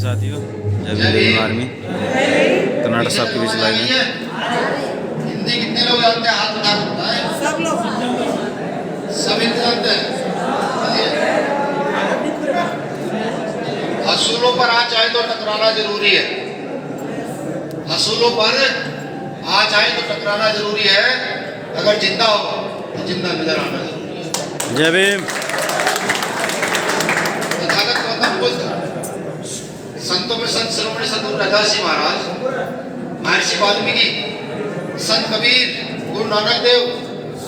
साथियों, जय भीम आर्मी कर्नाटक साहब के बीच लाइव है। हिंदी कितने लोग जानते हैं? हाथ उठा सकता है। सब लोग सब हिंदी जानते हैं। असूलों पर आज आए तो टकराना जरूरी है। असूलों पर आज आए तो टकराना जरूरी है। अगर जिंदा हो तो जिंदा नजर आना जरूरी है। जय भीम। संतों में संत शिरोमणि सद्गुरु रविदास जी महाराज, महर्षि वाल्मीकि, संत कबीर, गुरु नानक देव,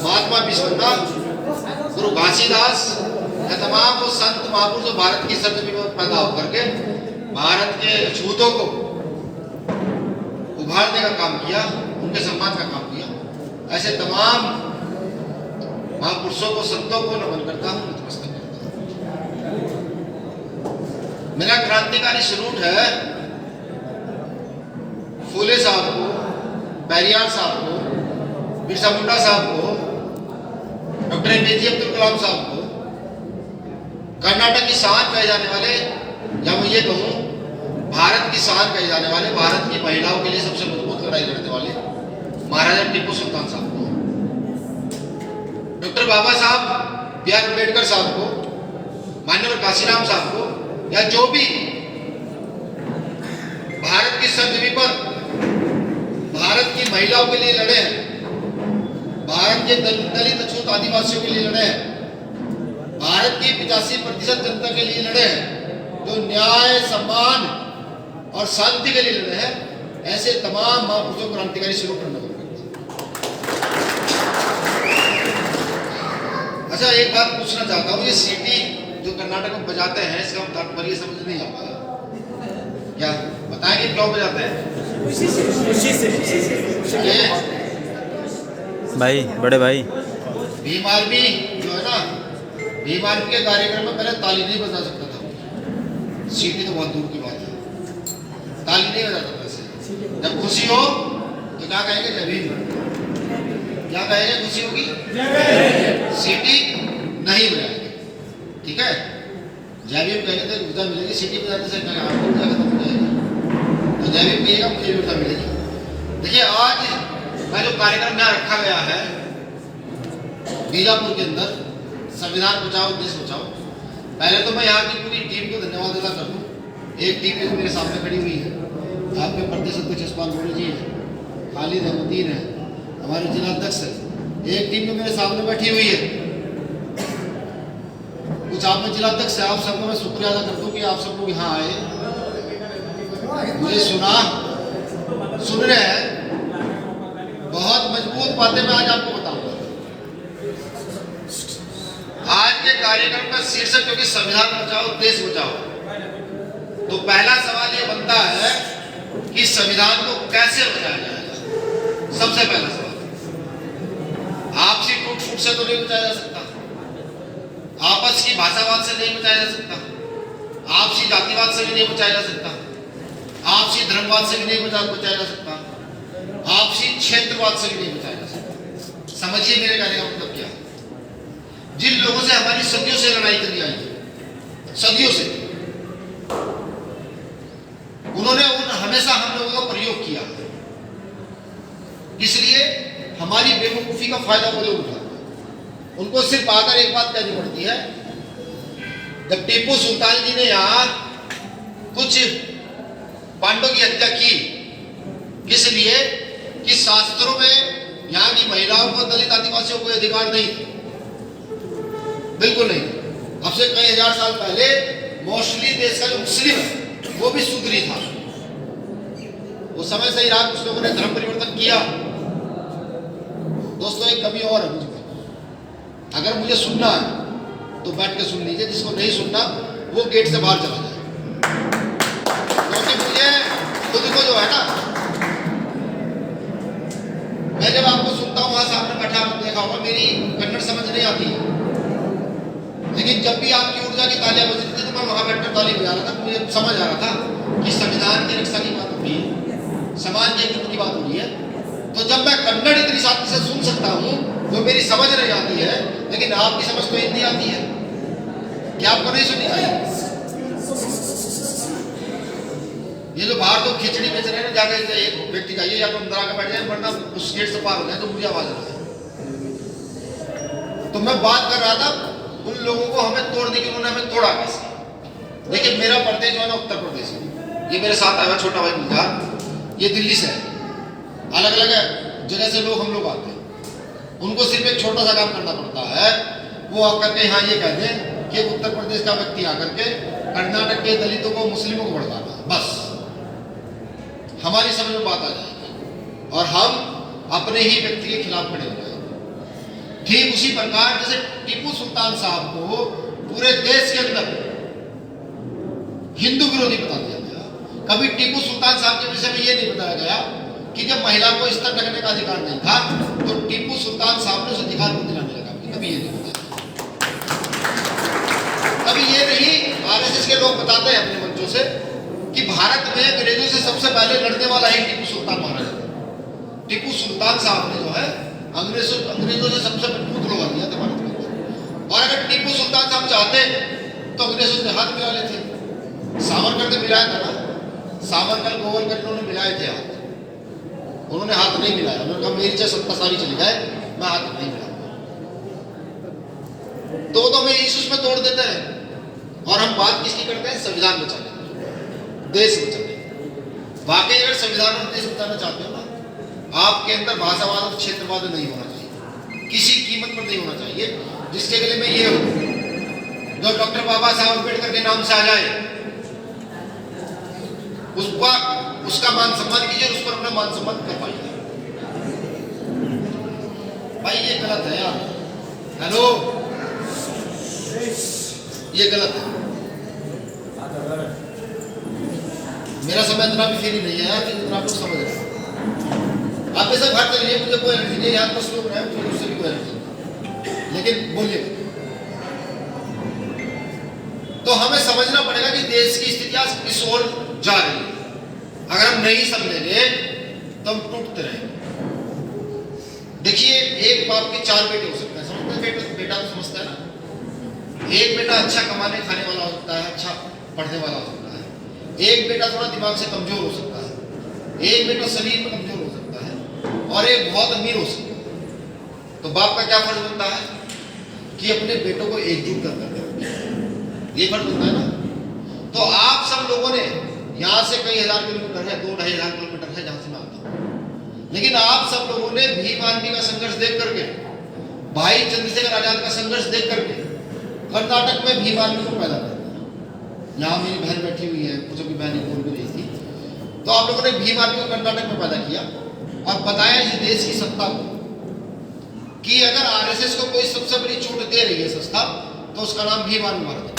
महात्मा विश्वनाथ, गुरु घासीदास, ये तमाम वो संत महापुरुष जो भारत की सरजमीं में पैदा होकर के भारत के छूतों को उभारने का काम किया, उनके सम्मान का काम किया। ऐसे तमाम महापुरुषों को, संतों को नमन करता हूँ, नतमस्तक करता हूँ। मेरा क्रांतिकारी सलूट है फूले साहब को, पेरियार साहब को, बिरसा मुंडा साहब को, डॉक्टर एपीजे अब्दुल कलाम साहब को, कर्नाटक की शान कहे जाने वाले, या मैं ये कहूँ भारत की शान कहे जाने वाले, भारत की महिलाओं के लिए सबसे मजबूत लड़ाई लड़ने वाले महाराजा टीपू सुल्तान साहब को, डॉक्टर बाबा साहब बी आर अम्बेडकर साहब को, मान्यवर काशीराम साहब को, या जो भी भारत की सरजमीं पर भारत की महिलाओं के लिए लड़े हैं, भारत के दलित अछूत आदिवासियों के लिए लड़े हैं, भारत की 85% जनता के लिए लड़े हैं, जो न्याय, सम्मान और शांति के लिए लड़े हैं, ऐसे तमाम महापुरुषों क्रांतिकारी सलूट करना होगा। अच्छा, एक बात पूछना चाहता हूँ, ये सीटी जो कर्नाटक में बजाते हैं, इसका तात्पर्य समझ नहीं आ पाया। क्या बताएंगे क्यों बजाते हैं? खुशी से भाई, बड़े भाई। भीम आर्मी जो है ना, भीम आर्मी के कार्यक्रम में पहले ताली नहीं बजा सकता था, सीटी तो बहुत दूर की बात है, ताली नहीं बजा सकता से। जब खुशी हो तो क्या कहेंगे? जय भीम। क्या कहेंगे? खुशी होगी, सीटी नहीं बजाएंगे, ठीक है? जय भीम कहने से ऊर्जा मिलेगी, सीटी बजाने से आपको ऊर्जा खत्म हो जाएगी। तो जय भीम कहिएगा, मुझे ऊर्जा मिलेगी। देखिए, आज मैं जो कार्यक्रम यहाँ रखा गया है बीजापुर के अंदर, संविधान बचाओ देश बचाओ, पहले तो मैं यहाँ की पूरी टीम को धन्यवाद अदा कर दूँ। एक टीम मेरे सामने खड़ी हुई है, आपके प्रदेश अध्यक्ष यशपाल गोरे जी हैं, खालिद अहमदीन है, हमारे जिला अध्यक्ष है। एक टीम में मेरे सामने बैठी हुई है, कुछ आप में जिला अध्यक्ष है। आप सबको मैं शुक्रिया अदा करता हूँ कि आप सब लोग यहाँ आए, मुझे सुन रहे हैं। बहुत मजबूत बातें मैं आज आपको बताऊंगा। आज के कार्यक्रम का शीर्षक क्योंकि संविधान बचाओ देश बचाओ, तो पहला सवाल ये बनता है कि संविधान को कैसे बचाया जाएगा। सबसे पहला सवाल, आपसी टूट फूट से तो नहीं बचाया जा सकता, आपस की भाषावाद से नहीं बचाया जा सकता, आपसी जातिवाद से भी नहीं बचाया जा सकता, आपसी धर्मवाद से भी नहीं बचाया जा सकता, आपसी क्षेत्रवाद से भी नहीं बचाया जा सकता। समझिए मेरे कहने का मतलब क्या है। जिन लोगों से हमारी सदियों से लड़ाई करी आई है, सदियों से, उन्होंने हमेशा हम लोगों का प्रयोग किया, इसलिए हमारी बेवकूफी का फायदा वो लोग उठाते हैं। उनको सिर्फ आकर एक बात कहनी पड़ती है, जब टीपू सुल्तान जी ने यहाँ कुछ पांडवों की हत्या की, किस लिए कि शास्त्रों में यहाँ की महिलाओं को, दलित आदिवासियों को अधिकार नहीं थे, बिल्कुल नहीं। अब से कई हजार साल पहले मोस्टली देश का जो मुस्लिम है वो भी सुधरी था, वो समय से ही रहा। कुछ लोगों ने धर्म परिवर्तन किया। दोस्तों, एक कमी और है मुझ में, अगर मुझे सुनना है तो बैठ के सुन लीजिए, जिसको नहीं सुनना वो गेट से बाहर चला जाए। क्योंकि मुझे खुद को जो है ना, मैं जब आपको सुनता हूँ, वहां सामने बैठा देखा होगा, मेरी कन्नड़ समझ नहीं आती, लेकिन जब भी आपकी ऊर्जा की तालियां बज रही थी तो मैं वहां बैठकर ताली बजा रहा था। मुझे समझ आ रहा था कि संविधान की रक्षा की बात हो रही है, समाज के हित की बात हो रही है। तो जब मैं कन्नड़ इतनी शांति से सुन सकता हूँ, जो मेरी समझ नहीं आती है, लेकिन आपकी समझ तो हिंदी आती है, क्या आपको नहीं सुननी चाहिए? ये जो बाहर तो खिचड़ी बेच रहे हैं ना, जाके एक व्यक्ति जाइए या तो अंदर आकर बैठ जाए, वरना उस गेट से पार हो जाए तो मुझे आवाज आ रहा है। तो मैं बात कर रहा था उन लोगों को हमें तोड़ने की, उन्होंने हमें तोड़ा कैसे। देखिए मेरा प्रदेश जो है ना उत्तर प्रदेश है, ये मेरे साथ आया छोटा भाई गुलजार, ये दिल्ली से है। अलग अलग जगह से लोग हम लोग आते हैं, उनको सिर्फ एक छोटा सा काम करना पड़ता है, वो आकर के यहाँ ये कह दें कि उत्तर प्रदेश का व्यक्ति आकर के कर्नाटक के दलितों को, मुस्लिमों को भड़काना, बस हमारी समझ में बात आ जाएगी और हम अपने ही व्यक्ति के खिलाफ खड़े हो जाएंगे। ठीक उसी प्रकार जैसे टीपू सुल्तान साहब को पूरे देश के अंदर हिंदू विरोधी बता दिया गया, कभी टीपू सुल्तान साहब के विषय में यह नहीं बताया गया कि जब महिला को स्तर ढकने का अधिकार नहीं था तो टीपू सुल्तान साहब ने उस अधिकार को दिलाने लगा, कभी ये नहीं बताया। कभी ये नहीं, आरएसएस के लोग बताते हैं अपने मंचों से कि भारत में अंग्रेजों से सबसे पहले लड़ने वाला ही टीपू सुल्तान महाराज था। टीपू सुल्तान साहब ने जो है अंग्रेजों से सबसे मजबूत लोहा दिया था भारत में। और अगर टीपू सुल्तान साहब चाहते तो अंग्रेजों से हाथ मिला लेते। सावरकर ने मिलाया था ना, सावरकर गोवलकर इन्होंने मिलाए थे हाथ, उन्होंने हाथ नहीं मिलाया। उन्होंने कहा मेरी चाहे सत्ता सारी चली जाए मैं हाथ नहीं मिलाऊंगा। तो हमें इस में तोड़ देते हैं और हम बात किसकी करते हैं, संविधान बचाने, देश बचाने। वाकई अगर संविधान और देश बचाना चाहते हो ना, आपके अंदर भाषावाद और क्षेत्रवाद नहीं होना चाहिए, किसी कीमत पर नहीं होना चाहिए। जिसके गले में ये हो जो डॉक्टर बाबा साहब अम्बेडकर के नाम से आ जाए उसका मान सम्मान कीजिए, उस पर अपना मान सम्मान कर पाइए। भाई ये गलत है यार, हेलो ये गलत है। मेरा समय इतना भी फ्री नहीं है यार जितना आप लोग समझ रहे हैं। आप ऐसे घर चलिए, मुझे कोई एनर्जी नहीं, यहाँ कुछ लोग रहे मुझे उससे भी कोई एनर्जी नहीं, लेकिन बोलिए। तो हमें समझना पड़ेगा कि देश की स्थितियां किस ओर जा रही है। अगर हम नहीं समझेंगे तो हम टूटते रहेंगे। देखिए एक बाप के 4 बेटे हो सकते हैं, समझते हैं? बेटा तो समझता है ना। एक बेटा अच्छा कमाने खाने वाला हो सकता है, अच्छा पढ़ने वाला हो सकता है। एक बेटा थोड़ा दिमाग से कमजोर हो सकता है, एक बेटा शरीर में कमजोर हो सकता है और एक बहुत अमीर हो सकता है। तो बाप का क्या फर्ज बनता है कि अपने बेटों को एकजुट कर ये फर्ज बनता है ना। तो आप सब लोगों ने यहाँ से कई हजार किलोमीटर है, 2-2.5 किलोमीटर है जहां से मैं आता हूँ, लेकिन आप सब लोगों ने भीम आर्मी का संघर्ष देख करके, भाई चंद्रशेखर आजाद का संघर्ष देख करके कर्नाटक में भीम आर्मी को पैदा कर दिया। यहाँ मेरी बहन बैठी हुई है, जो कि बहन बोल भी रही थी। तो आप लोगों ने भीम आर्मी को कर्नाटक में पैदा किया और बताया इस देश की सत्ता को कि अगर आरएसएस को कोई सबसे बड़ी छूट दे रही है संस्था तो उसका नाम भीम आर्मी भारत है।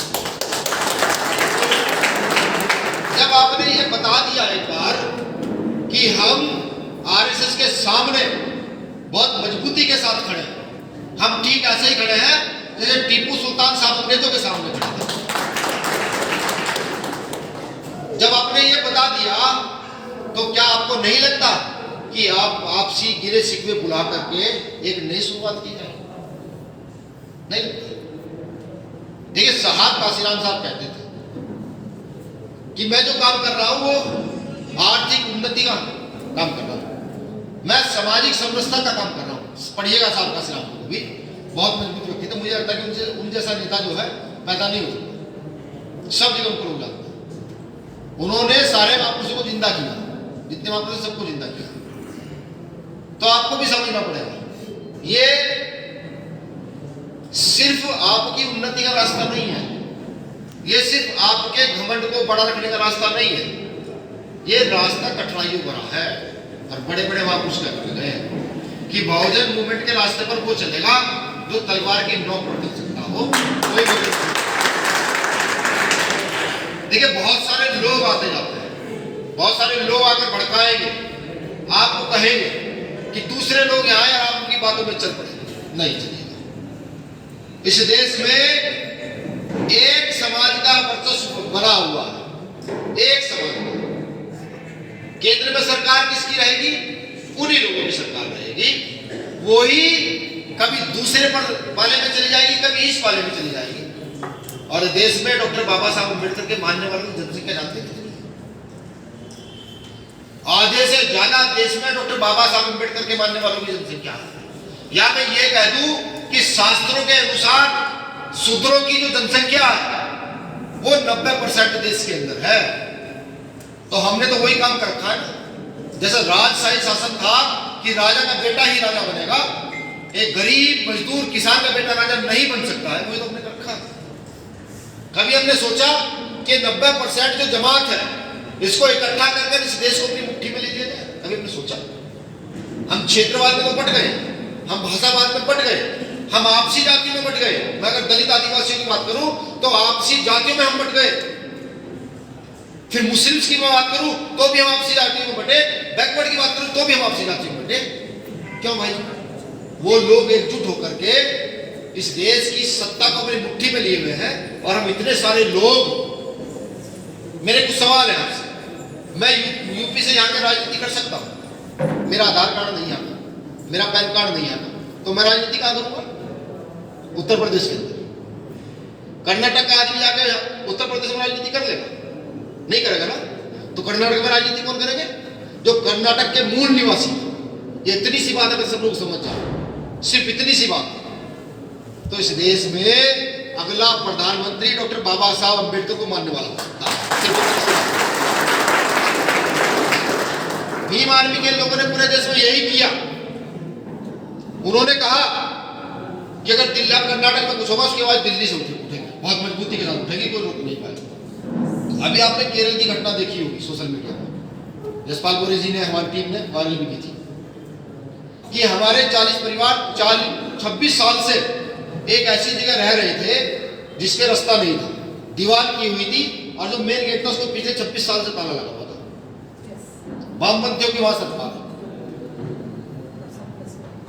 जब आपने ये बता दिया एक बार कि हम आरएसएस के सामने बहुत मजबूती के साथ खड़े हैं, हम ठीक ऐसे ही खड़े हैं जैसे टीपू सुल्तान साहब अंग्रेजों के सामने खड़े थे। जब आपने ये बता दिया तो क्या आपको नहीं लगता कि आप आपसी गिरे शिकवे बुला करके एक नई शुरुआत की जाए? नहीं लगता। देखिए साहब काशीराम साहब कहते थे कि मैं जो काम कर रहा हूं वो आर्थिक उन्नति का काम कर रहा हूं, मैं सामाजिक समरसता का काम कर रहा हूं। पढ़िएगा साहब काशीराम को भी, बहुत मजबूत व्यक्ति थे। मुझे लगता है कि उन जैसा नेता जो है पैदा नहीं हो सकता, सब जगह उनको लोग जानते हैं। उन्होंने सारे महापुरुषों को जिंदा किया, जितने महापुरुष सबको जिंदा किया। तो आपको भी समझना पड़ेगा ये सिर्फ आपकी उन्नति का रास्ता नहीं है, ये सिर्फ आपके घमंड को बड़ा रखने का रास्ता नहीं है, ये रास्ता कठिनाइयों भरा है। और बड़े बड़े महापुरुष कहते गए कि बहुजन मूवमेंट के रास्ते पर वो चलेगा जो तलवार की नोक पर टिक सकता हो। कोई देखिए बहुत सारे लोग आते जाते हैं, बहुत सारे लोग आकर भड़काएंगे, आपको कहेंगे कि दूसरे लोग यहाँ आए और आप उनकी बातों में चल पड़े। नहीं चलेगा। इस देश में एक समाज का वर्चस्व बना हुआ है, एक समाज। केंद्र में सरकार किसकी रहेगी? उन्हीं लोगों की सरकार रहेगी। वही कभी दूसरे पर पाले में चली जाएगी, कभी इस पाले में चली जाएगी। और देश में डॉक्टर बाबा साहब अम्बेडकर के मानने वालों की जनसंख्या जानते थे आधे से ज्यादा देश में डॉक्टर बाबा साहब अम्बेडकर के मानने वालों की जनसंख्या है। या मैं ये कह दूं कि शास्त्रों के अनुसार शूद्रों की जो जनसंख्या है वो 90% देश के अंदर है। तो हमने तो वही काम कर रखा है ना। जैसे राजशाही शासन था कि राजा का बेटा ही राजा बनेगा, एक गरीब मजदूर किसान का बेटा राजा नहीं बन सकता है, वही तो हमने कर रखा है। कभी हमने सोचा कि 90% जो जमात है इसको इकट्ठा करके इस देश को अपनी मुट्ठी में ले लिया जाए? कभी हमने सोचा? हम क्षेत्रवाद में तो बट गए, हम भाषावाद में बट गए, हम आपसी जातियों में बट गए। मैं अगर दलित आदिवासियों की बात करूं तो आपसी जातियों में हम बट गए। फिर मुस्लिम्स की मैं बात करूं तो भी हम आपसी जातियों में बटे, बैकवर्ड की बात करूं तो भी हम आपसी जातियों में बटे। क्यों भाई? वो लोग एकजुट होकर के इस देश की सत्ता को अपनी मुट्ठी में लिए हुए हैं और हम इतने सारे लोग। मेरे कुछ सवाल है आपसे। मैं यूपी से यहाँ के राजनीति कर सकता हूँ, मेरा आधार कार्ड नहीं आता, मेरा पैन कार्ड नहीं आता, तो मैं राजनीति कहाँ करूँगा? उत्तर प्रदेश के अंदर। कर्नाटक का आदमी जाके उत्तर प्रदेश में राजनीति कर लेगा? नहीं करेगा ना। तो कर्नाटक में राजनीति कौन करेंगे? जो कर्नाटक के मूल निवासी। ये इतनी सी बात अगर सब लोग समझ जाए, सिर्फ इतनी सी बात, तो इस देश में अगला प्रधानमंत्री डॉक्टर बाबा साहब अम्बेडकर को मानने वाला हो सकता है। भीम आर्मी के लोगों ने पूरे देश में यही किया। उन्होंने कहा कि अगर दिल्ली कर्नाटक में कुछ होगा उसके बाद दिल्ली से उठेंगे, बहुत मजबूती के साथ उठेंगे, कोई रोक नहीं पाएगा। अभी आपने केरल की घटना देखी होगी सोशल मीडिया में, जसपाल गोरे जी ने, हमारी टीम ने वायरल भी की थी कि हमारे 40 परिवार 26 साल से एक ऐसी जगह रह रहे थे जिसके रास्ता नहीं था, दीवार की हुई थी और जो मेन गेट था उसको पिछले 26 साल से ताला लगा हुआ था। वामपंथियों की वहां सरकार।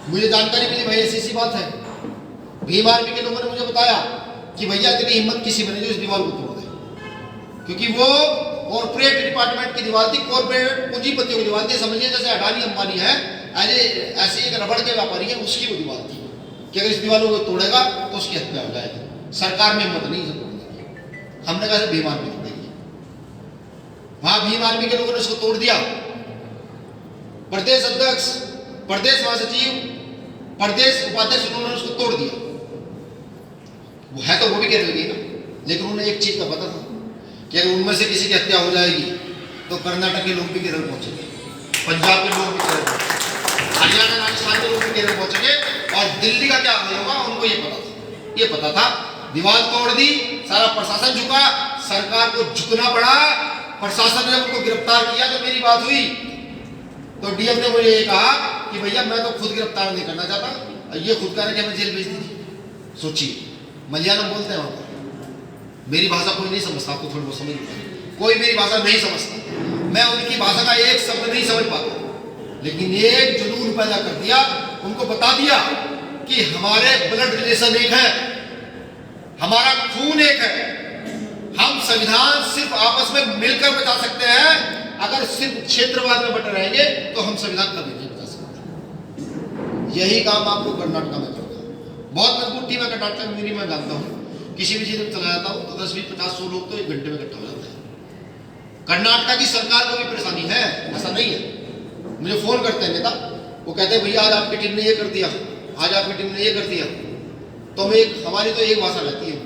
मुझे जानकारी मिली भाई ऐसी बात है। भीम आर्मी के लोगों ने मुझे बताया कि भैया इतनी हिम्मत किसी बने जो इस दीवार को तोड़ दे, क्योंकि वो कॉर्पोरेट डिपार्टमेंट की दीवार थी, कॉर्पोरेट पूंजीपतियों की दीवार थी। समझिए जैसे अडानी अंबानी है, ऐसे एक रबड़ के व्यापारी है, उसकी वो दीवार थी कि अगर इस दीवार को तोड़ेगा तो उसकी हत्या हो जाएगी। सरकार में हिम्मत नहीं है। हमने कहा भीम आर्मी तोड़ेगी। वहां भीम आर्मी के लोगों ने उसको तोड़ दिया। प्रदेश अध्यक्ष, प्रदेश महासचिव, प्रदेश उपाध्यक्ष, उन्होंने उसको तोड़ दिया। वो है तो वो भी केरल की ना, लेकिन उन्हें एक चीज का पता था कि अगर उनमें से किसी की हत्या हो जाएगी तो कर्नाटक के लोग भी केरल पहुंचेंगे, पंजाब के लोग भी केरल पहुंचेंगे, हरियाणा राजस्थान के लोग भी केरल पहुंचेंगे, और दिल्ली का क्या होगा उनको ये पता था। दीवार तोड़ दी, सारा प्रशासन झुका, सरकार को झुकना पड़ा। प्रशासन ने उनको गिरफ्तार किया। तो मेरी बात हुई तो डीएम ने मुझे ये कहा कि भैया मैं तो खुद गिरफ्तार नहीं करना चाहता, ये खुद कह रहे कि हमें जेल भेज दीजिए। सोचिए, मलयालम बोलते हैं वहां पर। मेरी भाषा कोई नहीं समझता, आपको थोड़ी बहुत समझ में, कोई मेरी भाषा नहीं समझता, मैं उनकी भाषा का एक शब्द नहीं समझ पाता, लेकिन एक जुनून पैदा कर दिया, उनको बता दिया कि हमारे ब्लड रिलेशन एक है, हमारा खून एक है, हम संविधान सिर्फ आपस में मिलकर बचा सकते हैं। अगर सिर्फ क्षेत्रवाद में बटे रहेंगे तो हम संविधान कभी नहीं बचा सकते। यही काम आप लोग कर्नाटक में करते हैं। बहुत मजबूत टीम है कर्नाटक में मेरी, मैं जानता हूँ। किसी भी चीज में चला जाता हूँ तो 10, 20, 50, 100 लोग तो 1 घंटे में इकट्ठा हो जाते हैं। कर्नाटक की सरकार को भी परेशानी है, ऐसा नहीं है। मुझे फोन करते हैं नेता, वो कहते हैं भैया आज आपकी टीम ने ये कर दिया, आज आपकी टीम ने ये कर दिया। तो हमारी तो एक भाषा रहती है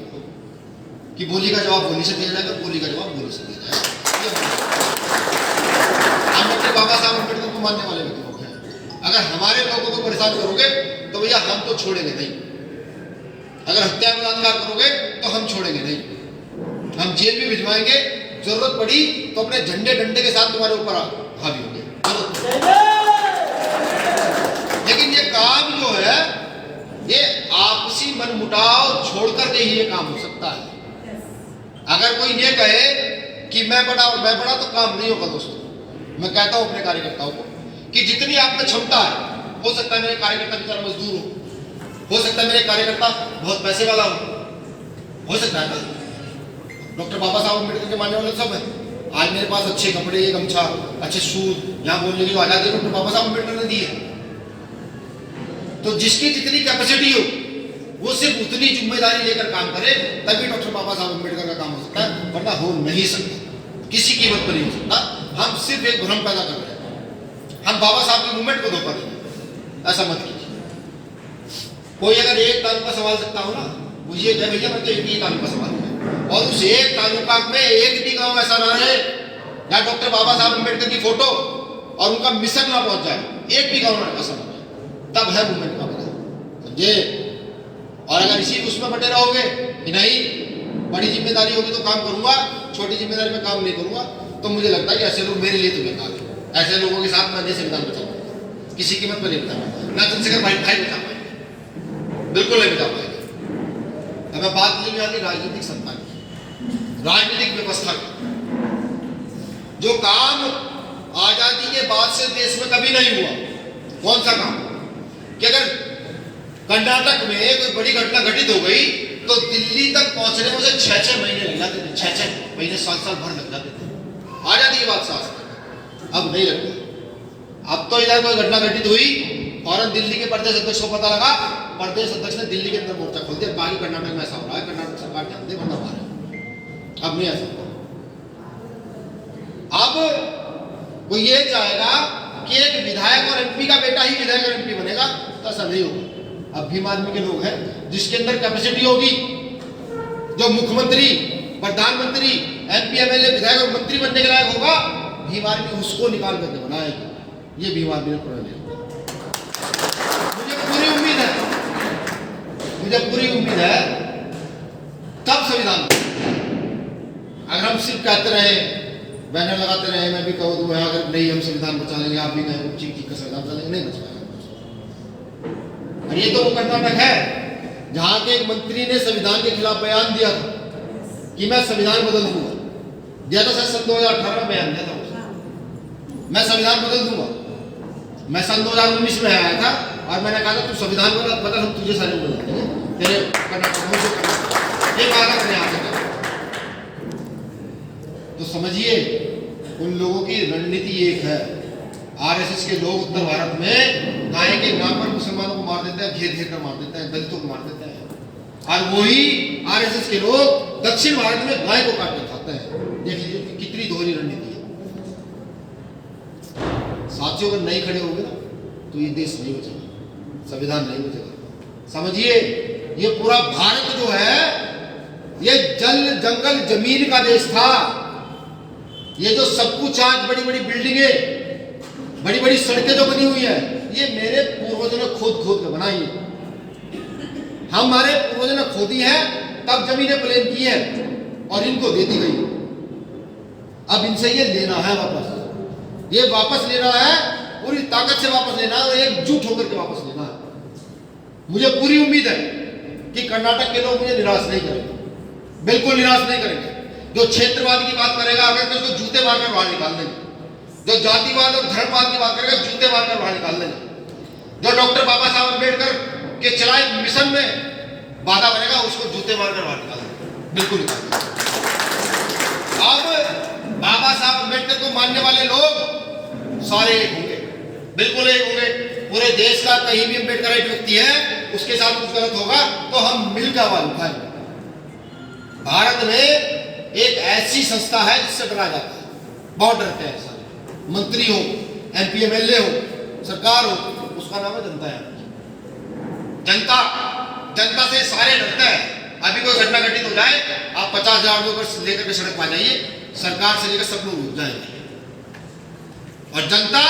कि बोली का जवाब बोली से दिया जाएगा, बोली का जवाब बोली से दिया जाएगा। हम डॉक्टर बाबा साहब अम्बेडकर को मानने वाले लोग हैं। अगर हमारे लोगों को परेशान करोगे तो भैया हम तो छोड़ेंगे नहीं। अगर हत्या बलात्कार करोगे तो हम छोड़ेंगे नहीं, हम जेल भी भिजवाएंगे। जरूरत पड़ी तो अपने झंडे डंडे के साथ तुम्हारे ऊपर हावी होंगे। लेकिन ये काम जो है ये आपसी मनमुटाव छोड़कर के ही ये काम हो सकता है। अगर कोई ये कहे कि मैं बड़ा और मैं बड़ा, तो काम नहीं होगा दोस्तों। मैं कहता हूं अपने कार्यकर्ताओं को कि जितनी आप में क्षमता है, हो सकता है मेरे कार्यकर्ता बेचारा मजदूर हो सकता है मेरे कार्यकर्ता बहुत पैसे वाला हो सकता है ना। डॉक्टर बाबा साहब अम्बेडकर के मानने वाले सब है। आज मेरे पास अच्छे कपड़े, गमछा, अच्छे शूज, यहाँ बोलने की आजादी डॉक्टर बाबा साहब अम्बेडकर ने दी है। तो जिसकी जितनी कैपेसिटी हो वो सिर्फ उतनी जिम्मेदारी लेकर काम करे, तभी डॉक्टर बाबा साहब अम्बेडकर का काम हो सकता है, वरना हो नहीं सकता, किसी कीमत पर नहीं हो सकता। हम सिर्फ एक भ्रम पैदा कर रहे हैं हम बाबा साहब की मूवमेंट को धोखा देंगे, ऐसा मत कीजिए। कोई अगर एक तालुका संभाल सकता हो ना, मुझे कहे भैया मैं तो एक ही तालुका संभालूंगा, और उस एक तालुका में एक भी गांव ऐसा ना रहे जहाँ डॉक्टर बाबा साहब अम्बेडकर की फोटो और उनका मिशन ना पहुंच जाए, एक भी गांव ना ऐसा ना रहे, तब है मूवमेंट का पता, समझे। और अगर इसी उसमें बटे रहोगे कि नहीं बड़ी जिम्मेदारी होगी तो काम करूंगा, छोटी जिम्मेदारी में काम नहीं करूंगा, तो मुझे लगता है कि ऐसे लोग मेरे लिए तो बेकार है। ऐसे लोगों के साथ मैं नहीं संविधान बचा पाऊंगा, किसी कीमत पर नहीं बचा पाऊंगा, ना चंद्रशेखर भाई बचा पाएंगे, बिल्कुल नहीं बचा पाएंगे। अब बात नहीं आती राजनीतिक सत्ता की, राजनीतिक व्यवस्था की। जो काम आजादी के बाद से देश में कभी नहीं हुआ, कौन सा काम? कि अगर कर्नाटक में कोई बड़ी घटना घटित हो गई तो दिल्ली तक पहुंचने में उसे 6-6 महीने लग जाते थे, 6-6 महीने 7-7 भर लग जाते थे आजादी के बाद से आज तक। अब नहीं लगता। अब तो इधर कोई घटना घटित हुई, फौरन दिल्ली के प्रदेश अध्यक्ष को पता लगा, प्रदेश अध्यक्ष ने दिल्ली के अंदर मोर्चा खोल दिया, बाकी कर्नाटक में ऐसा हो रहा है, कर्नाटक सरकार ध्यान दे वरना मारे। अब नहीं ऐसा होगा। अब वो ये चाहेगा कि एक विधायक और एमपी का बेटा ही विधायक और एमपी बनेगा, तो ऐसा नहीं होगा। अब भीम आदमी के लोग हैं जिसके अंदर कैपेसिटी होगी, जो मुख्यमंत्री, प्रधानमंत्री, एमपी, एमएलए, विधायक और मंत्री बनने के लायक होगा, भीम आर्मी उसको निकाल करके बनाएगी। ये भीम आर्मी ने प्रण लिया। मुझे पूरी उम्मीद है तब संविधान, अगर हम सिर्फ कहते रहे, बैनर लगाते रहे, मैं भी कहूँ दूंगा अगर नहीं हम संविधान बचा लेंगे, आप भी कहें चीख का संविधान बचा लेंगे, नहीं बचा पाएगा। और ये तो वो कर्नाटक है जहां के एक मंत्री ने संविधान के खिलाफ बयान दिया था कि मैं संविधान बदल दूंगा, दिया था सन 2018 में बयान दिया था, मैं संविधान बदल दूंगा। मैं सन 2019 में आया था और मैंने कहा था तू संविधान बदल, हम तुझे सारे बदल देंगे, तेरे कर्नाटक ये वादा करने आ सकता। तो समझिए उन लोगों की रणनीति एक है। आरएसएस के लोग उत्तर भारत में गाय के नाम पर मुसलमानों को मार देते हैं, घेर घेर कर मार देते हैं, दलितों को मार देते हैं, और वही आरएसएस के लोग दक्षिण भारत में गाय को काट कर खाते हैं। देख लीजिए कि कितनी दोहरी रणनीति है। साथियों अगर नहीं खड़े होंगे ना तो ये देश नहीं बचेगा, संविधान नहीं बचेगा। समझिए ये पूरा भारत जो है ये जल जंगल जमीन का देश था। ये जो सब कुछ आज बड़ी बड़ी बिल्डिंगें, बड़ी बड़ी सड़कें जो बनी हुई है, ये मेरे पूर्वजों ने खोद खोद कर बनाई है। हमारे पूर्वजों ने खोदी है, तब जमीनें प्लेन की है और इनको दे दी गई। अब इनसे ये लेना है वापस, ये वापस लेना है, पूरी ताकत से वापस लेना है और एकजुट होकर के वापस लेना है। मुझे पूरी उम्मीद है कि कर्नाटक के लोग मुझे निराश नहीं करेंगे, बिल्कुल निराश नहीं करेंगे। जो क्षेत्रवाद की बात करेगा आगे तो उसको जूते मारकर बाहर निकाल देंगे, जो जातिवाद और धर्मवाद की बात करेगा जूते मारकर बाहर निकाल देंगे, जो डॉक्टर बाबा साहब अम्बेडकर के चलाए मिशन में बाधा बनेगा उसको जूते मारकर बाहर निकाल देंगे, बिल्कुल निकाल देंगे। अब बाबा साहब अम्बेडकर को मानने वाले लोग सारे एक होंगे, बिल्कुल एक होंगे। पूरे देश का कहीं भी अम्बेडकर एक व्यक्ति है उसके साथ कुछ गलत होगा तो हम मिलकर आवाज उठाएंगे। भारत में एक ऐसी संस्था है जिससे डरा जाता है, बहुत डरते हैं सारे, मंत्री हो, एमपी, एमएलए हो, सरकार हो, उसका नाम है जनता है। जनता से सारे डरते हैं। अभी कोई घटना घटित हो जाए, आप 50,000 लोग लेकर के सड़क पर जाइए, सरकार से लेकर सब लोग रुक जाएंगे। और जनता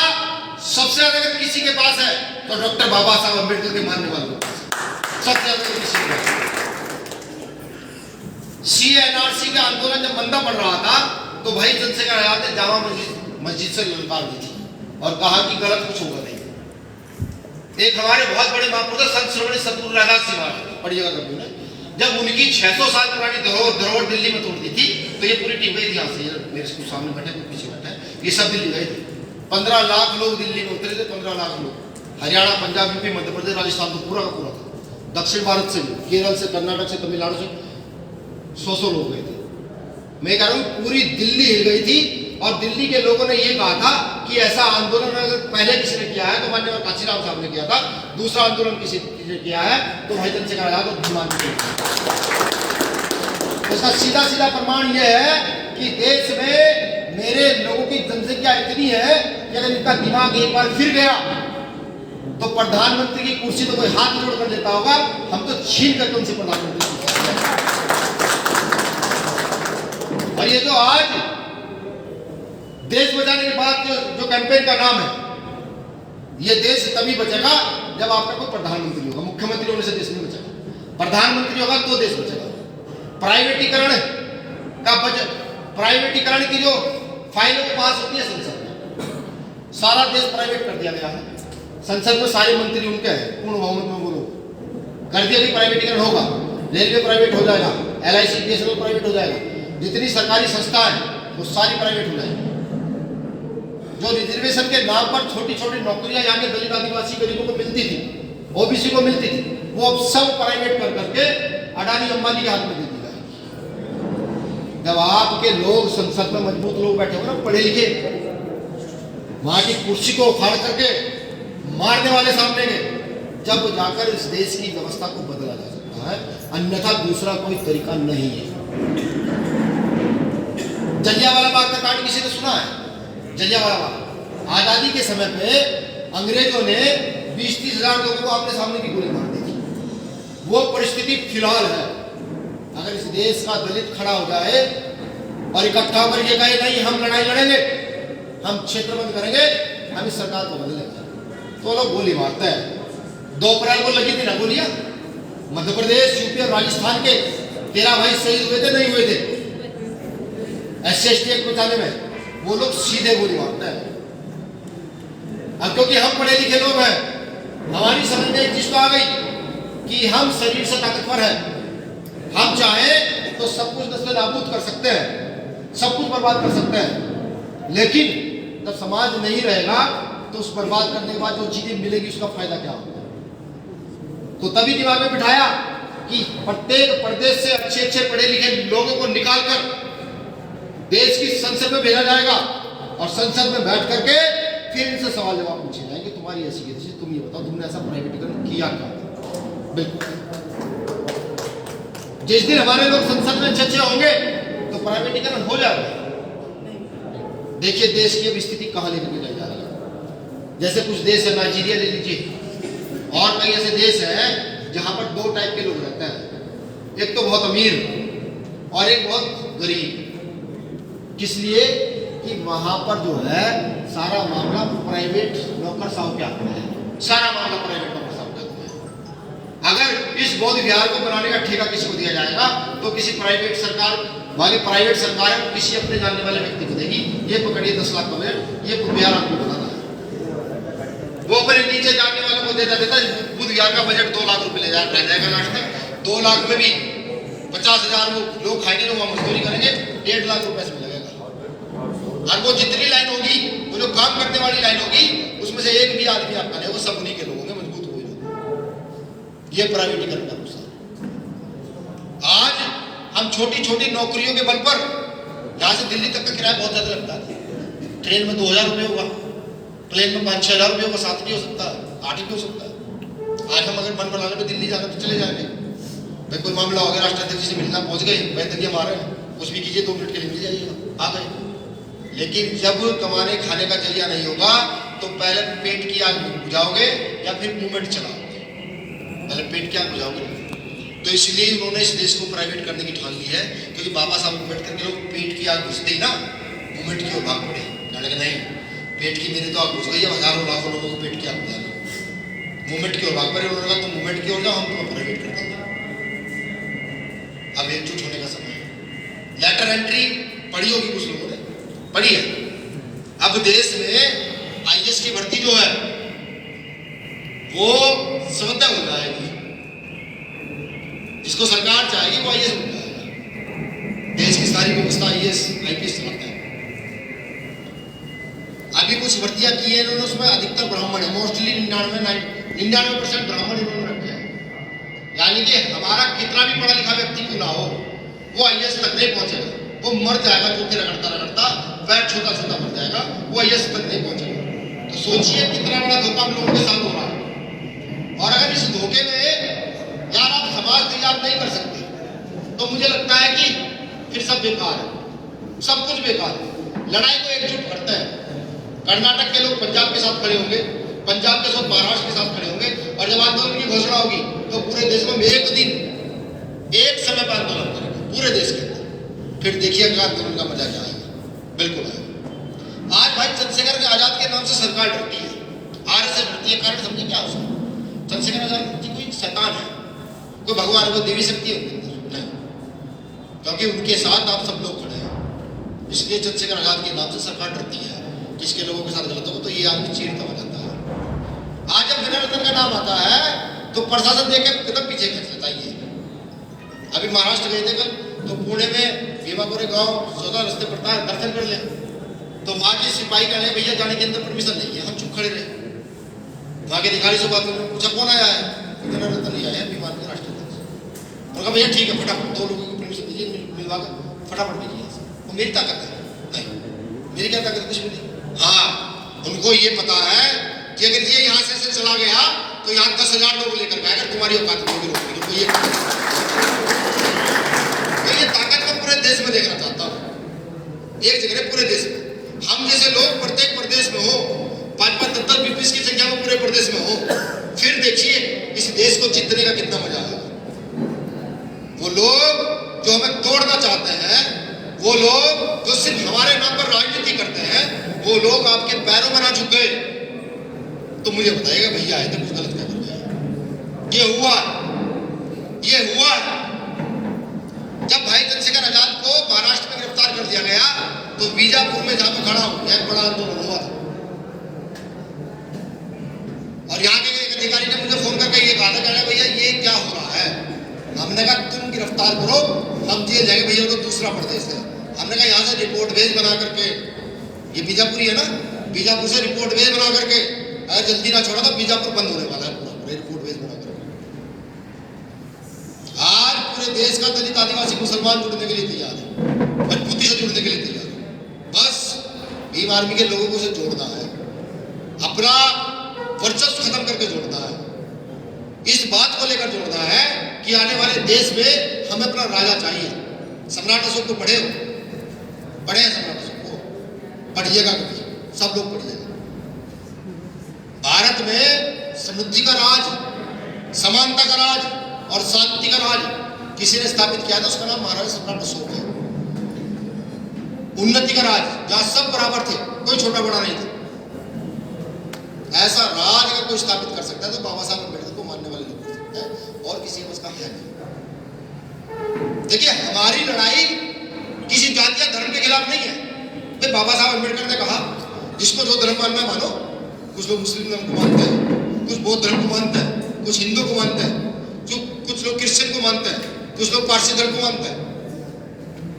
सबसे ज्यादा अगर किसी के पास है तो डॉक्टर बाबा साहब अम्बेडकर के मानने वालों के पास सबसे ज्यादा किसी के पास। CNRC का आंदोलन जब मंदा पड़ रहा था तो भाई चंद्रशेखर आजाद ने जामा मस्जिद से ललकार दी थी और कहा कि गलत कुछ होगा नहीं। एक हमारे बहुत बड़े महापुरुष संत श्रोमणी सतगुरु रैदास जी महाराज पढ़िएगा कभी ने, जब उनकी 600 साल पुरानी धरोहर दिल्ली में तोड़ दी थी तो ये पूरी टीम गई थी। यहाँ से मेरे सामने बैठे, कोई पीछे बैठा है, ये सब दिल्ली गए थे। 15 लाख लोग दिल्ली में उतरे थे, 15 लाख लोग। हरियाणा, पंजाब, यूपी, मध्य प्रदेश, राजस्थान तो पूरा का पूरा था। दक्षिण भारत से भी, केरल से, कर्नाटक से, तमिलनाडु से 100 लोग गए थे। मैं कह रहा हूँ पूरी दिल्ली हिल गई थी और दिल्ली के लोगों ने ये कहा था कि ऐसा आंदोलन अगर पहले किसी ने किया है तो माननीय कांशीराम साहब ने किया था, दूसरा आंदोलन किसी ने किया है तो भाई चंद्रशेखर आजाद और भीम आर्मी ने किया। इसका सीधा सीधा प्रमाण यह है कि देश में मेरे लोगों की जनसंख्या इतनी है कि अगर इनका दिमाग एक बार फिर गया तो प्रधानमंत्री की कुर्सी तो कोई हाथ जोड़ कर लेता होगा, हम तो छीन करके उनसे प्रधानमंत्री की कुर्सी। और ये जो आज देश बचाने के बाद जो कैंपेन का नाम है, ये देश तभी बचेगा जब आपका कोई प्रधानमंत्री होगा। मुख्यमंत्री होने से देश नहीं बचेगा, प्रधानमंत्री होगा तो देश बचेगा। प्राइवेटीकरण का बजट, प्राइवेटीकरण की जो फाइलों पास होती है संसद में, सारा देश प्राइवेट कर दिया गया है। संसद में सारे मंत्री उनके हैं, पूर्ण बहुमत में वो लोग कर दिया कि प्राइवेटीकरण होगा। रेलवे प्राइवेट हो जाएगा, LIC BSNL प्राइवेट हो जाएगा, जितनी सरकारी संस्था है वो सारी प्राइवेट हो जाएगी। जो रिजर्वेशन के नाम पर छोटी छोटी नौकरियां यहाँ के दलित आदिवासी गरीबों को मिलती थी, OBC को मिलती थी, वो अब सब प्राइवेट कर करके अडानी अंबानी के हाथ में दे दी जाएगी। जब आपके लोग संसद में मजबूत लोग बैठे हो ना, पढ़े लिखे, वहां की कुर्सी को उखाड़ करके मारने वाले सामने गए, जब जाकर इस देश की व्यवस्था को बदला जा सकता है, अन्यथा दूसरा कोई तरीका नहीं है। जलियांवाला बाग का कांड किसी ने सुना है? जलियांवाला बाग आजादी के समय पे अंग्रेजों ने 20-30 हजार लोगों को आपने सामने की गोली मार दी थी। वो परिस्थिति फिलहाल है। अगर इस देश का दलित खड़ा हो जाए और इकट्ठा होकर ये कहे नहीं हम लड़ाई लड़ेंगे, हम क्षेत्र बंद करेंगे, हम इस सरकार को बदलेंगे, तो लोग गोली मारते हैं। 2 अप्रैल को लगी थी ना गोलियां, मध्य प्रदेश, यूपी और राजस्थान के 13 भाई शहीद हुए थे, नहीं हुए थे SC/ST एक्ट बचाने में, वो लोग सीधे गोली मारते हैं। अब क्योंकि हम पढ़े लिखे लोग हैं, हमारी समझ में एक चीज तो आ गई कि हम शरीर से ताकतवर हैं, हम चाहें तो सब कुछ नस्ल नाबूद कर सकते हैं, सब कुछ बर्बाद कर सकते हैं, लेकिन जब समाज नहीं रहेगा तो उस बर्बाद करने के बाद जो चीजें मिलेगी उसका फायदा क्या होगा। तो तभी दिमाग में बिठाया कि प्रत्येक प्रदेश से अच्छे अच्छे पढ़े लिखे लोगों को निकालकर देश की संसद में भेजा जाएगा और संसद में बैठ करके फिर इनसे सवाल जवाब पूछे जाएंगे, तुम्हारी ऐसी कैसी, तुम ये बताओ तुमने ऐसा प्राइवेटीकरण किया क्या? बिल्कुल जिस दिन हमारे लोग संसद में अच्छे होंगे तो प्राइवेटीकरण हो जाएगा। देखिए देश की अब स्थिति कहां लेकर जाई जा रही है। जैसे कुछ देश है, नाइजीरिया ले लीजिए, और कई ऐसे देश हैं जहां पर 2 टाइप के लोग रहते हैं, एक तो बहुत अमीर और एक बहुत गरीब। किस लिए? कि वहां पर जो है सारा मामला प्राइवेट नौकर साहू के हाथ में है, सारा मामला प्राइवेट नौकर साहू के हाथ में है। अगर इस बौद्ध विहार को बनाने का ठेका किसी को दिया जाएगा तो किसी प्राइवेट सरकार वाली प्राइवेट सरकार किसी अपने जानने वाले व्यक्ति को देगी, ये पकड़िए 10 लाख का ये बुद्ध विहार आपको बनाना है। वो अपने नीचे जानने वालों को देता बुद्ध विहार का बजट 2 लाख रुपए रह जाएगा लास्ट तक। 2 लाख में भी 50,000 लोग खाएंगे, लोग मजदूरी करेंगे, 1.5 लाख रुपए से मिलेगा। और वो जितनी लाइन होगी, वो जो काम करने वाली लाइन होगी, उसमें से एक भी आदमी आपका नहीं, वो सब उन्हीं के लोग होंगे, मजबूत होंगे। ये प्राइवेटीकरण का नुकसान। आज हम छोटी छोटी नौकरियों के बल पर, यहां से दिल्ली तक का किराया बहुत ज्यादा लगता है। ट्रेन में 2,000 रुपये होगा, प्लेन में 5-6 हजार रुपये होगा, 7 भी हो सकता है, 8 भी हो सकता है। आज हम अगर मन बनाने पे दिल्ली जाकर तो चले जाएंगे, भाई कोई मामला हो गया, राष्ट्राध्यक्ष से मिलना, पहुंच गए, बैठक मारे, कुछ भी कीजिए, 2 मिनट के लिए मिल जाइएगा, आ गए। लेकिन जब कमाने खाने का जरिया नहीं होगा तो पहले पेट की आग बुझाओगे या फिर मूवमेंट चलाओगे, पहले पेट की आग बुझाओगे। तो इसलिए उन्होंने इस देश को प्राइवेट करने की ठान ली है, क्योंकि बाबा साहब अम्बेडकर के लोग पेट की आग बुझते ही ना मूवमेंट की ओर भाग पड़े। नहीं, पेट की मेरी तो आग बुझ गई है, हजारों लाखों लोगों को पेट की आग बुझाना, मूवमेंट की ओर भाग पड़े। उन्होंने कहा तुम मूवमेंट की ओर जाओ, हम तुम्हें प्राइवेट कर देंगे। अब एकजुट होने का समय है। लेटर एंट्री पढ़ी होगी कुछ लोगों ने, पढ़ी है। अब देश में IAS की भर्ती जो है वो स्वतः हो जाएगी, जिसको सरकार चाहेगी वो IAS बन जाएगा। देश की सारी व्यवस्था IAS IPS चलाता है। अभी कुछ भर्तियां की है इन्होंने, उसमें अधिकतर ब्राह्मण है, मोस्टली 99% ब्राह्मण इन्होंने रखे हैं। यानी कि हमारा कितना भी पढ़ा लिखा व्यक्ति क्यों ना हो, वो IAS तक नहीं पहुंचेगा, वो मर जाएगा, क्योंकि रगड़ता पैर छोटा मर जाएगा, वो IAS तक नहीं पहुंचेगा। तो सोचिए कितना बड़ा धोखा हम लोगों के साथ हो रहा है। और अगर इस धोखे में यार आप समाज तैयार नहीं कर सकते तो मुझे लगता है कि फिर सब बेकार है, सब कुछ बेकार है। लड़ाई को एकजुट करते हैं, कर्नाटक के लोग पंजाब के साथ खड़े होंगे, पंजाब के साथ महाराष्ट्र के साथ खड़े होंगे, और जब आंदोलन की घोषणा होगी तो पूरे देश में एक दिन एक समय पर आंदोलन करेंगे पूरे देश के अंदर। फिर देखिएगा आंदोलन का मजा क्या आएगा, बिल्कुल आएगा। आज भाई चंद्रशेखर आजाद के नाम से सरकार डरती है, आरएसएस डरती है। कारण समझे क्या उसका? चंद्रशेखर आजाद जी कोई शैतान है, कोई भगवान, कोई देवी शक्ति है उनके अंदर नहीं, क्योंकि उनके साथ आप सब लोग खड़े हैं। इसलिए चंद्रशेखर आजाद के नाम से सरकार डरती है। किसके लोगों के साथ गलत हो तो ये आदमी चीरता हो जाता है। आज जब जनार्दन का नाम आता है तो प्रशासन देख के एकदम पीछे खींच लेता है। अभी महाराष्ट्र गए थे कल, तो पुणे में भीमापुरे गांव 14 रस्ते पड़ता है, दर्शन कर ले, तो वहां के सिपाही कह रहे भैया जाने के अंदर परमिशन नहीं है। हम चुप खड़े रहे। वहां के अधिकारी से बात करने पूछा कौन आया है, जनार्दन नहीं आया, विमान के राष्ट्रीय अध्यक्ष। और कहा भैया ठीक है, फटाफट 2 लोगों की परमिशन दीजिए, मिलवा कर फटाफट भेजिए। वो मेरी ताकत है नहीं, मेरी क्या ताकत, कुछ भी नहीं। हाँ, उनको ये पता है कि अगर ये यहाँ से चला गया तो यहाँ 10,000 लोग लेकर गए, अगर तुम्हारी औकात होगी रोकने की। ये ताकत मैं पूरे देश में देखना चाहता हूँ, एक जगह पूरे देश में। हम जैसे लोग प्रत्येक प्रदेश में हो, 5-5, 10-10, 20 की संख्या में पूरे प्रदेश में हो, फिर देखिए इस देश को जीतने का कितना मजा आएगा। वो लोग जो हमें तोड़ना चाहते हैं, वो लोग जो सिर्फ हमारे नाम पर राजनीति करते हैं, वो लोग आपके पैरों में ना झुक गए तो मुझे बताइएगा भैया आए थे कुछ गलत कर गए। ये हुआ जब भाई चंद्रशेखर आजाद को महाराष्ट्र में गिरफ्तार कर दिया गया तो बीजापुर में जहां मैं खड़ा हूं, यह बड़ा आंदोलन हुआ था। और यहाँ के एक अधिकारी ने मुझे फोन करके ये कहा था, भैया ये क्या हो रहा है? हमने कहा तुम गिरफ्तार करो, हम जेल जाएंगे। भैया तो दूसरा प्रदेश है। हमने कहा यहाँ से रिपोर्ट भेज बना करके, ये बीजापुरी है ना, बीजापुर से रिपोर्ट भेज बना करके, अगर जल्दी ना छोड़ा तो बीजापुर बंद होने वाला है पूरा रिपोर्ट भेज बना करके। आज पूरे देश का दलित आदिवासी मुसलमान जुड़ने के लिए तैयार है, मजबूती से जुड़ने के लिए तैयार है। बस भीम आर्मी के लोगों को से जोड़ना है, अपना वर्चस्व खत्म करके जोड़ना है, इस बात को लेकर जोड़ना है कि आने वाले देश में हमें अपना राजा चाहिए। सम्राट अशोक को पढ़े हैं सम्राट अशोक को, पढ़िएगा कभी, सब लोग पढ़िएगा। भारत में समृद्धि का राज, समानता का राज और शांति का राज किसी ने स्थापित किया था, उसका नाम महाराजा सम्राट अशोक है। उन्नति का राज, जहां सब बराबर थे, कोई छोटा बड़ा नहीं था, ऐसा राज अगर कोई स्थापित कर सकता है तो बाबा साहब अम्बेडकर को मानने वाले लोग कर सकते हैं, और किसी को उसका है नहीं। देखिए हमारी लड़ाई किसी जाति या धर्म के खिलाफ नहीं है। तो बाबा साहब अम्बेडकर ने कहा जिसको जो धर्म मानना है मानो। कुछ लोग मुस्लिम धर्म को मानते हैं, कुछ बौद्ध धर्म को मानते हैं, कुछ हिंदू को मानते हैं, कुछ लोग क्रिश्चियन को मानते हैं, कुछ लोग पारसी धर्म को मानते हैं।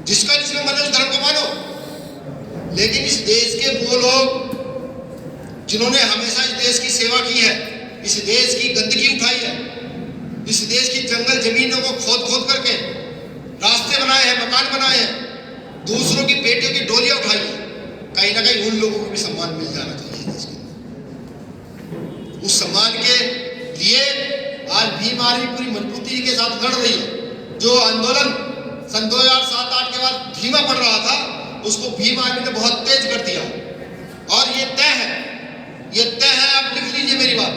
जिसका जिसमें मन है उस धर्म को मानो। लेकिन इस देश के वो लोग जिन्होंने हमेशा इस देश की सेवा की है, इस देश की गंदगी उठाई है, इस देश की जंगल जमीनों को खोद खोद करके रास्ते बनाए हैं, मकान बनाए हैं, दूसरों की बेटियों की डोलियां उठाई है, कहीं ना कहीं उन लोगों को भी सम्मान मिल जाना चाहिए देश के। उस सम्मान के लिए आज भीम आर्मी पूरी मजबूती के साथ लड़ रही है। जो आंदोलन सन 2007-8 के बाद धीमा पड़ रहा था, उसको भीम आर्मी ने बहुत तेज कर दिया। और ये तय है, आप लिख लीजिए मेरी बात।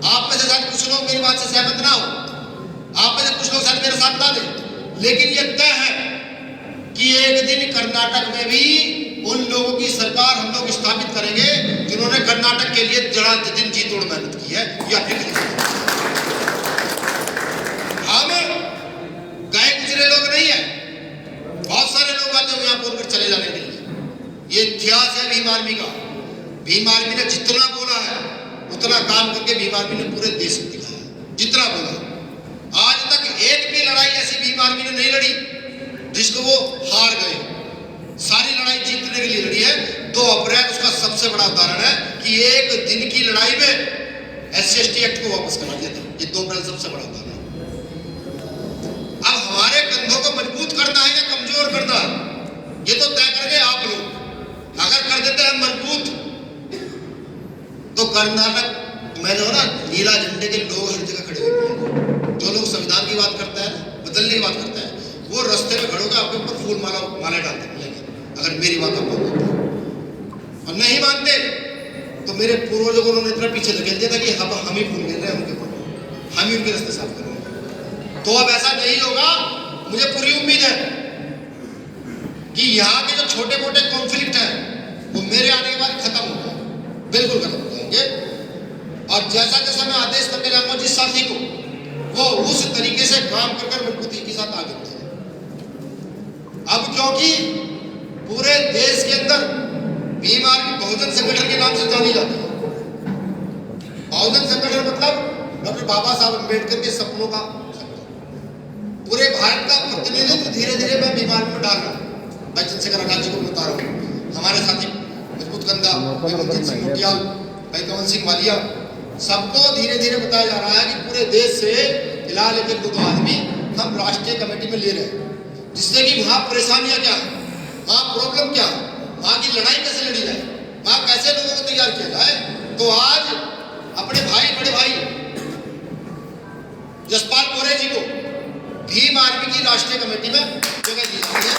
आप में से शायद कुछ लोग मेरी बात से सहमत ना हो, आप में से कुछ लोग शायद मेरे साथ ना दें, लेकिन ये तय है कि एक दिन कर्नाटक में भी उन लोगों की सरकार हम लोग स्थापित करेंगे जिन्होंने कर्नाटक के लिए जरा दिन जी तोड़ मेहनत की है। या हम गए गुजरे लोग नहीं है, बहुत सारे लोग आते हैं यहाँ बोलकर चले जाने के लिए। ये इतिहास है भीम आर्मी का। भीम आर्मी ने जितना बोला है उतना काम करके भीम आर्मी ने पूरे देश में दिखाया, जितना बोला। आज तक एक भी लड़ाई ऐसी भीम आर्मी ने नहीं लड़ी जिसको वो हार गए। सारी लड़ाई जीतने के लिए लड़ी है। 2 अप्रैल उसका सबसे बड़ा उदाहरण है कि एक दिन की लड़ाई में SC/ST एक्ट को वापस करा दिया था। ये 2 अप्रैल सबसे बड़ा उदाहरण है। अब हमारे कंधों को मजबूत करना है या कमजोर करना, ये तो तय करेंगे आप लोग। अगर कर देते हैं मजबूत तो कर्नाटक में जो ना नीला झंडे के लोग हर जगह खड़े हुए, जो लोग संविधान की बात करते हैं, बदलने की बात करते हैं, वो रास्ते में खड़े होकर आपके ऊपर फूल माला डालते मिलेंगे अगर मेरी बात आप मानते और नहीं मानते तो मेरे पूर्वजों को उन्होंने इतना पीछे धकेल दिया था कि हम ही फूल गिर रहे हैं उनके ऊपर, हम ही उनके रास्ते साफ करेंगे। तो अब ऐसा नहीं होगा। मुझे पूरी उम्मीद है कि यहाँ के जो छोटे मोटे कॉन्फ्लिक्ट हैं वो मेरे आने के बाद खत्म हो जाएंगे, बिल्कुल खत्म हो जाएंगे। और जैसा जैसा मैं आदेश करने जाऊंगा जिस साथी को, वो उस तरीके से काम कर कर मजबूती के साथ आगे बढ़ेगा। अब क्योंकि पूरे देश के अंदर भीम आर्मी बहुजन संगठन के नाम से जानी जाती है। बहुजन संगठन मतलब डॉक्टर बाबा साहब अम्बेडकर के सपनों का संगठन। पूरे भारत का प्रतिनिधित्व धीरे धीरे मैं भीम आर्मी में डाल रहा हूँ। भाई चंद्रशेखर आजाद जी को बता रहा हूँ, हमारे साथी मजबूत कंधा, भाई मनजीत सिंह मोटियाल, भाई कमल सिंह मालिया, सबको धीरे धीरे बताया जा रहा है कि पूरे देश से फिलहाल एक दो आदमी हम राष्ट्रीय कमेटी में ले रहे हैं, जिससे कि वहाँ परेशानियाँ क्या है, वहाँ प्रॉब्लम क्या है, वहाँ की लड़ाई कैसे लड़ी जाए, वहाँ कैसे लोगों को तैयार किया जाए। तो आज अपने भाई, बड़े भाई जसपाल मौर्य जी को भीम आर्मी की राष्ट्रीय कमेटी में जगह दी जाती है।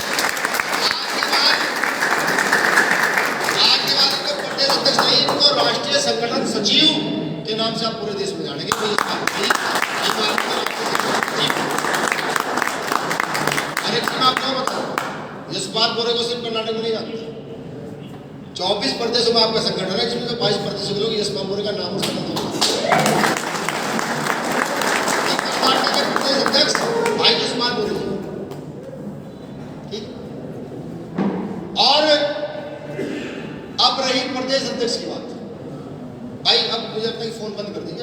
आज के बाद इनको प्रदेश अध्यक्ष नहीं, इनको राष्ट्रीय संगठन सचिव के नाम से आप पूरे देश में जानेंगे। तो यशपाल मौर्य को सिर्फ कर्नाटक में नहीं जानते, 24 प्रदेशों में आपका संगठन है, जिसमें 22 प्रदेशों के लोग यशपाल मौर्य का नाम और संगठन कर्नाटक के प्रदेश अध्यक्ष भाई यशपाल मौर्य जी, ठीक। और अब रही प्रदेश अध्यक्ष की बात। भाई अब मुझे लगता है फोन बंद कर दीजिए।